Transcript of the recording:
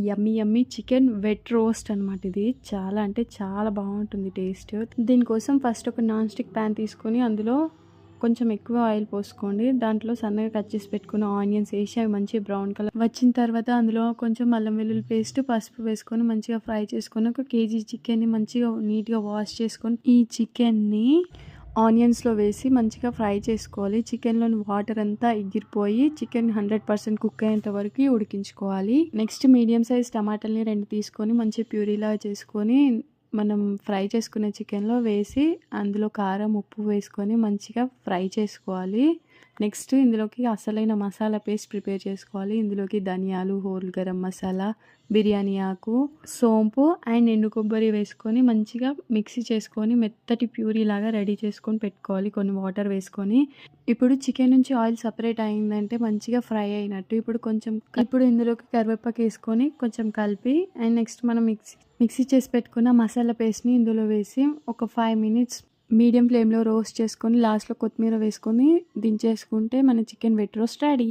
యమ్మీ యమ్మీ chicken wet roast అనమాట ఇది. చాలా అంటే చాలా బావుంటుంది టేస్ట్. దీనికోసం ఫస్ట్ ఒక నాన్ స్టిక్ ప్యాన్ తీసుకొని అందులో కొంచెం ఎక్కువ ఆయిల్ పోసుకోండి. దాంట్లో సన్నగా కట్ చేసి పెట్టుకున్న ఆనియన్స్ వేసి అవి మంచిగా బ్రౌన్ కలర్ వచ్చిన తర్వాత అందులో కొంచెం అల్లం వెల్లుల్లి పేస్ట్, పసుపు వేసుకొని మంచిగా ఫ్రై చేసుకొని ఒక కేజీ చికెన్ని మంచిగా నీట్గా వాష్ చేసుకొని ఈ చికెన్ని ఆనియన్స్లో వేసి మంచిగా ఫ్రై చేసుకోవాలి. చికెన్లోని వాటర్ అంతా ఎగిరిపోయి చికెన్ 100% కుక్ అయ్యేంత వరకు ఉడికించుకోవాలి. నెక్స్ట్ మీడియం సైజ్ టమాటాలని 2 తీసుకొని మంచి ప్యూరీలా చేసుకొని మనం ఫ్రై చేసుకునే చికెన్లో వేసి అందులో కారం, ఉప్పు వేసుకొని మంచిగా ఫ్రై చేసుకోవాలి. నెక్స్ట్ ఇందులోకి అసలైన మసాలా పేస్ట్ ప్రిపేర్ చేసుకోవాలి. ఇందులోకి ధనియాలు, హోల్ గరం మసాలా, బిర్యానీ ఆకు, సోంపు అండ్ ఎండు కొబ్బరి వేసుకొని మంచిగా మిక్సీ చేసుకొని మెత్తటి ప్యూరీ లాగా రెడీ చేసుకొని పెట్టుకోవాలి కొన్ని వాటర్ వేసుకొని. ఇప్పుడు చికెన్ నుంచి ఆయిల్ సపరేట్ అయిందంటే మంచిగా ఫ్రై అయినట్టు. ఇప్పుడు ఇందులోకి కరివేపాకు వేసుకొని కొంచెం కలిపి అండ్ నెక్స్ట్ మనం మిక్సీ చేసి పెట్టుకున్న మసాలా పేస్ట్ని ఇందులో వేసి ఒక 5 minutes మీడియం ఫ్లేమ్లో రోస్ట్ చేసుకొని లాస్ట్లో కొత్తిమీర వేసుకొని దించేసుకుంటే మన చికెన్ వెట్ రోస్ట్ రెడీ.